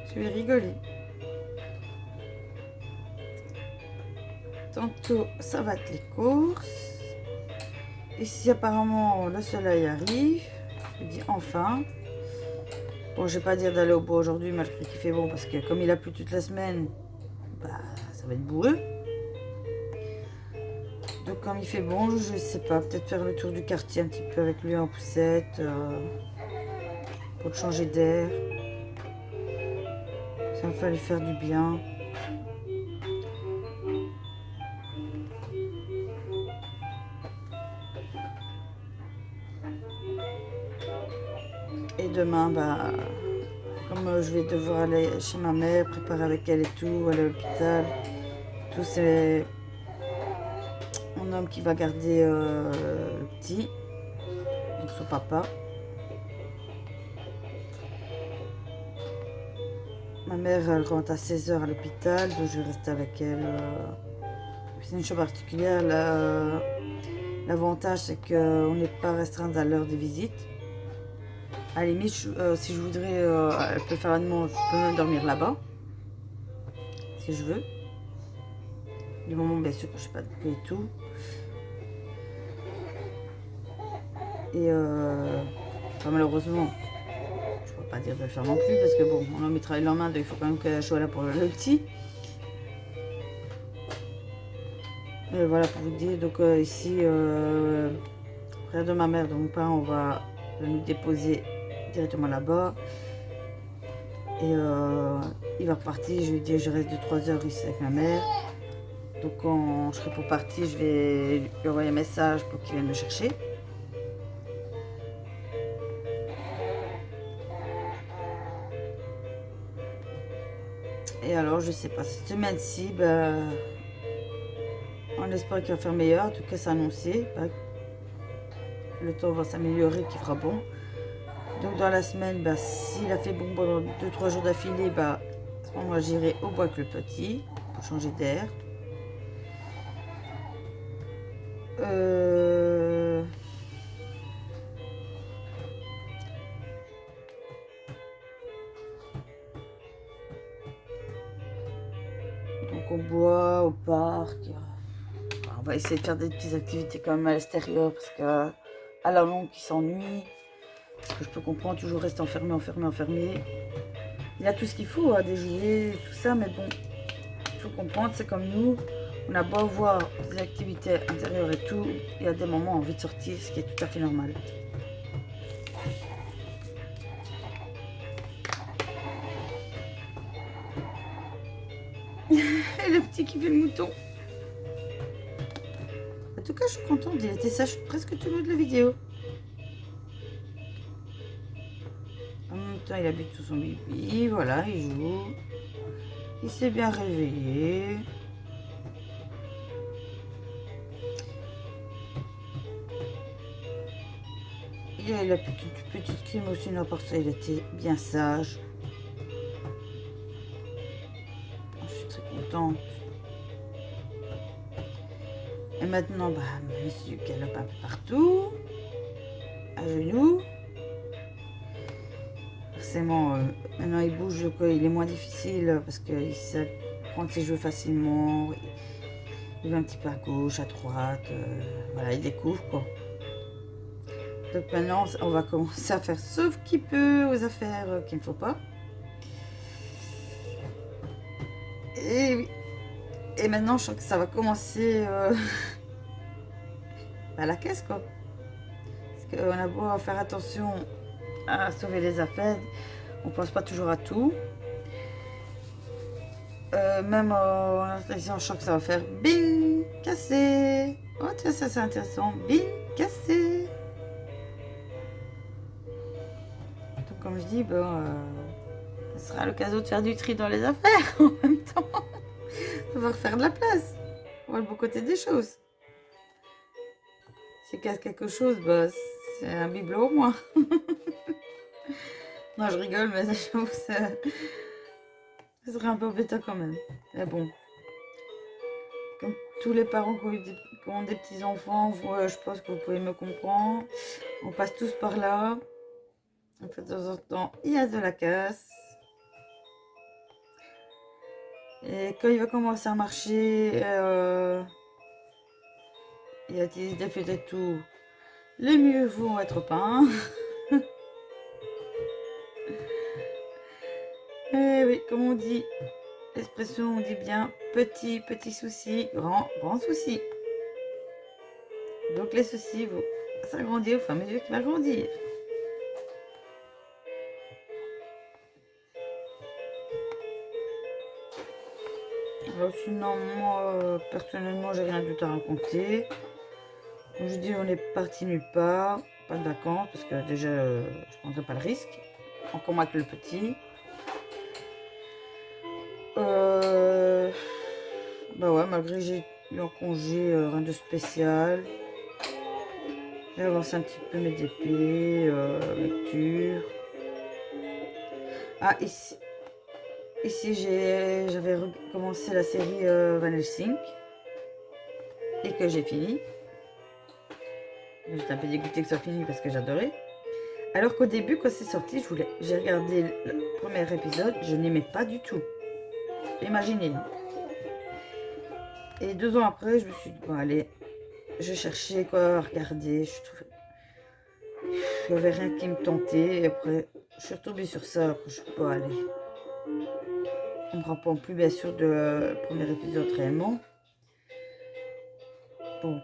Je vais rigoler. Tantôt, ça va être les courses. Ici, apparemment, le soleil arrive. Je me dis enfin. Bon, je vais pas dire d'aller au bois aujourd'hui, malgré qu'il fait bon, parce que comme il a plu toute la semaine, bah, ça va être bourreux. Donc, comme il fait bon, je sais pas, peut-être faire le tour du quartier un petit peu avec lui en poussette, pour changer d'air. Ça va lui faire du bien. Et demain, bah, comme je vais devoir aller chez ma mère, préparer avec elle et tout, aller à l'hôpital, tout c'est mon homme qui va garder le petit, donc son papa. Ma mère, elle rentre à 16 h à l'hôpital, donc je vais rester avec elle. C'est une chose particulière. L'avantage, c'est qu'on n'est pas restreint à l'heure des visites. À la limite, si je voudrais, elle peut faire la demande, je peux même dormir là-bas, si je veux. Du moment, bien sûr, que je ne sais pas de bruit et tout. Et enfin, malheureusement, je ne peux pas dire de le faire non plus, parce que bon, mon homme il travaille le lendemain, donc il faut quand même que je sois là pour le petit. Et voilà pour vous dire, donc ici, frère de ma mère, de mon père, on va nous déposer directement là-bas. Et il va repartir, je lui dis je reste de 3 heures ici avec ma mère. Donc quand je serai pour partir, je vais lui envoyer un message pour qu'il vienne me chercher. Et alors je sais pas, cette semaine-ci, ben, on espère qu'il va faire meilleur, en tout cas c'est annoncé. Ben, le temps va s'améliorer, qu'il fera bon. Donc dans la semaine, bah, s'il a fait bon pendant 2-3 jours d'affilée, bah, à ce moment-là, j'irai au bois avec le petit pour changer d'air. Donc au bois, au parc. On va essayer de faire des petites activités quand même à l'extérieur parce que à la longue, il s'ennuie. Ce que je peux comprendre, toujours rester enfermé, enfermé, enfermé. Il a tout ce qu'il faut, hein, des jouets, tout ça, mais bon, il faut comprendre, c'est comme nous, on a beau voir des activités intérieures et tout, il y a des moments où on a envie de sortir, ce qui est tout à fait normal. Et le petit qui fait le mouton. En tout cas, je suis contente, il était sage presque tout le long de la vidéo. En même temps, il habite sous son bibi, voilà, il joue. Il s'est bien réveillé. Il a la petite clim aussi, non, par ça, il était bien sage. Je suis très contente. Et maintenant, bah, monsieur galope un peu partout, à genoux. Forcément, maintenant il bouge, quoi, il est moins difficile parce qu'il sait prendre ses jeux facilement. Il va un petit peu à gauche, à droite, voilà, il découvre quoi. Donc maintenant, on va commencer à faire sauf qu'il peut aux affaires qu'il ne faut pas. Et oui. Et maintenant, je sens que ça va commencer à la caisse quoi. Parce qu'on a beau faire attention à sauver les affaires, on pense pas toujours à tout. Même en installation, je sens que ça va faire bing, cassé. Oh tiens, ça c'est intéressant, bing, cassé. Donc comme je dis, bon, ce sera l'occasion de faire du tri dans les affaires en même temps. On va refaire de la place. On voit le beau côté des choses. Si casse quelque chose, bah, c'est un bibelot au moins. Non, je rigole, mais j'avoue que ça serait un peu embêtant quand même. Mais bon, comme tous les parents qui ont eu ont des petits-enfants, je pense que vous pouvez me comprendre. On passe tous par là. En fait, de temps en temps, il y a de la casse. Et quand il va commencer à marcher, il y a des défauts et tout, les murs vont être peints. Et oui, comme on dit, l'expression, on dit bien petit, petit souci, grand, grand souci. Donc les soucis vont s'agrandir au fur et à mesure qu'il va grandir. Alors sinon, moi, personnellement, j'ai rien d'autre à raconter. Comme je dis, on est parti nulle part, pas de vacances, parce que déjà, je ne prendrais pas le risque. Encore moins que le petit. Bah ouais, malgré j'ai eu un congé, rien de spécial. J'ai avancé un petit peu mes DP, lecture. Ah, ici j'avais recommencé la série Van Helsing et que j'ai fini. J'étais un peu dégoûtée que ça soit fini parce que j'adorais. Alors qu'au début, quand c'est sorti, j'ai regardé le premier épisode, je n'aimais pas du tout. Imaginez. Et 2 ans après, je me suis dit, bon allez, je cherchais quoi à regarder, il n'y avait rien qui me tentait. Et après, je suis retombée sur ça, après je suis pas allée. On ne me rapprend plus bien sûr de premier épisode réellement. Bon,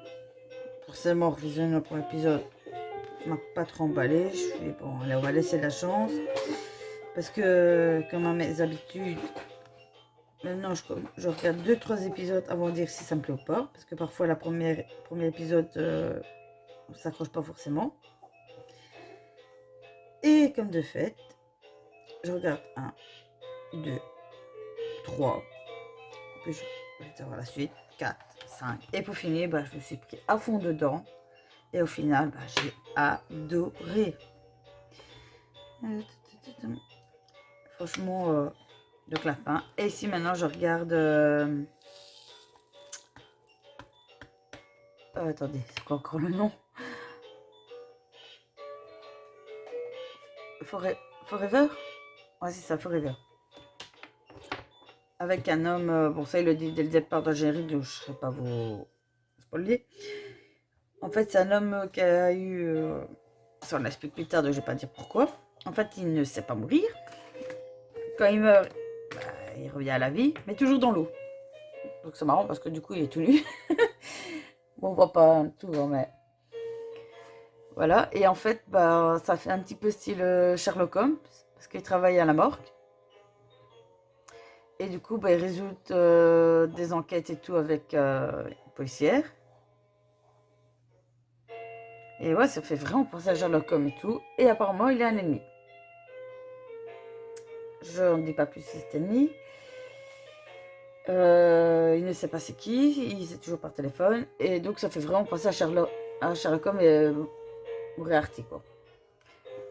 forcément, revisionner le premier épisode m'a pas trop emballé. Je suis bon, allez, on va laisser la chance. Parce que, comme à mes habitudes, maintenant je regarde 2-3 épisodes avant de dire si ça me plaît ou pas. Parce que parfois, le premier épisode, on ne s'accroche pas forcément. Et comme de fait, je regarde 1, 2, 3. Puis je vais voir la suite. 4, 5. Et pour finir, bah, je me suis pris à fond dedans. Et au final, bah, j'ai adoré. Franchement, donc la fin. Et ici maintenant, je regarde... attendez, c'est quoi encore le nom? Forever? Ouais, c'est ça, Forever. Avec un homme, bon ça il le dit dès le départ de la générique, donc je ne serai pas vous spoiler. En fait, c'est un homme qui a eu... ça on l'explique plus tard, donc je ne vais pas dire pourquoi. En fait, il ne sait pas mourir. Quand il meurt, bah, il revient à la vie, mais toujours dans l'eau. Donc c'est marrant parce que du coup, il est tout nu. Bon, on voit pas tout, hein, mais... Voilà, et en fait, bah, ça fait un petit peu style Sherlock Holmes, parce qu'il travaille à la morgue. Et du coup, bah, il résout des enquêtes et tout avec une policière. Et ouais, ça fait vraiment penser à Sherlock Holmes et tout. Et apparemment, il est un ennemi. Je ne dis pas plus si c'est ennemi. Il ne sait pas c'est qui, il sait toujours par téléphone. Et donc, ça fait vraiment penser à Sherlock Holmes et Moriarty, quoi.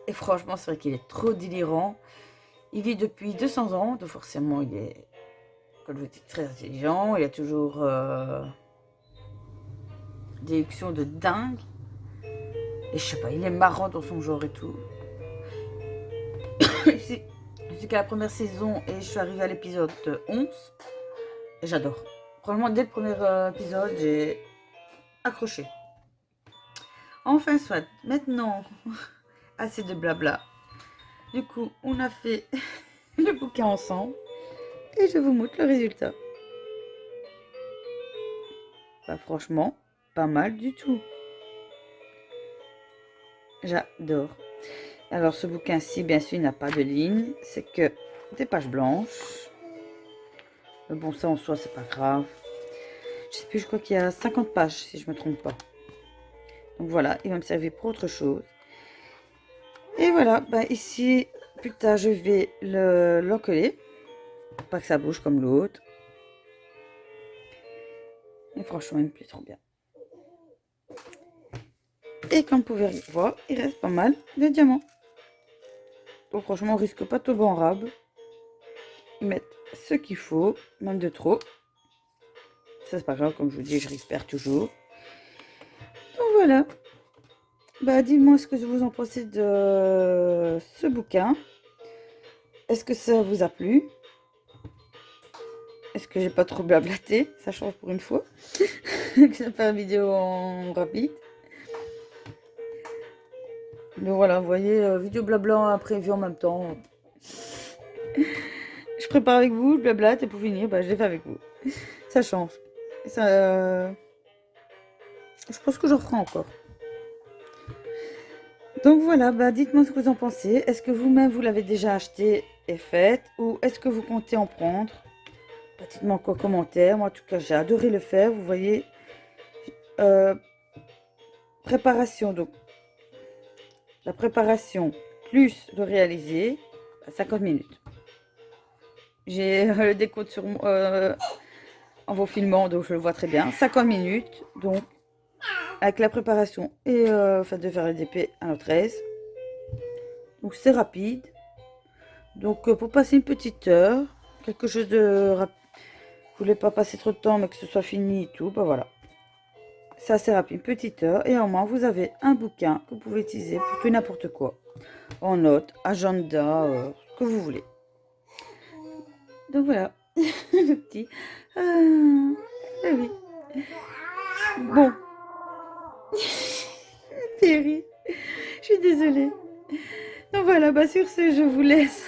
Et franchement, c'est vrai qu'il est trop délirant. Il vit depuis 200 ans, donc forcément, il est, comme je dis, très intelligent. Il a toujours des déductions de dingue. Et je sais pas, il est marrant dans son genre et tout. Je suis qu'à la première saison et je suis arrivée à l'épisode 11. Et j'adore. Probablement, dès le premier épisode, j'ai accroché. Enfin, soit, maintenant, assez de blabla. Du coup, on a fait le bouquin ensemble. Et je vous montre le résultat. Bah, franchement, pas mal du tout. J'adore. Alors, ce bouquin-ci, bien sûr, il n'a pas de ligne. C'est que des pages blanches. Mais bon, ça en soi, c'est pas grave. Je sais plus, je crois qu'il y a 50 pages, si je me trompe pas. Donc voilà, il va me servir pour autre chose. Et voilà, bah ici, plus tard, je vais l'encoller. Pas que ça bouge comme l'autre. Et franchement, il me plaît trop bien. Et comme vous pouvez voir, il reste pas mal de diamants. Donc franchement, on risque pas de tomber en rab. Ils mettent ce qu'il faut, même de trop. Ça, c'est pas grave, comme je vous dis, je récupère toujours. voilà. Bah, dis-moi ce que vous en pensez de ce bouquin. Est-ce que ça vous a plu? Est-ce que j'ai pas trop blablaté? Ça change pour une fois. Que je fais une vidéo en rapide. Mais voilà, vous voyez, vidéo blabla imprévu en même temps. Je prépare avec vous, je blablate et pour finir, bah, je l'ai fait avec vous. Ça change. Ça, je pense que j'en ferai encore. Donc voilà, bah, dites-moi ce que vous en pensez. Est-ce que vous-même vous l'avez déjà acheté et fait ou est-ce que vous comptez en prendre? Bah, dites-moi en commentaire. Moi en tout cas j'ai adoré le faire. Vous voyez, préparation, donc la préparation plus le réaliser, 50 minutes. J'ai le décompte sur en vous filmant, donc je le vois très bien. 50 minutes, donc avec la préparation et fait de faire le DP à notre aise. Donc c'est rapide. Donc pour passer une petite heure, quelque chose de rapide. Vous voulez pas passer trop de temps mais que ce soit fini et tout, bah voilà. C'est assez rapide, une petite heure et au moins vous avez un bouquin que vous pouvez utiliser pour tout n'importe quoi. En notes, agenda, ce que vous voulez. Donc voilà, le petit. Ah oui. Bon. Thierry, je suis désolée. Donc voilà, bah sur ce, je vous laisse.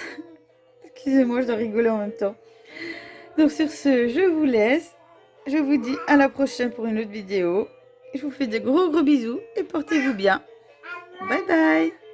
Excusez-moi, je dois rigoler en même temps. Donc sur ce, je vous laisse. Je vous dis à la prochaine pour une autre vidéo. Je vous fais de gros bisous et portez-vous bien. Bye bye.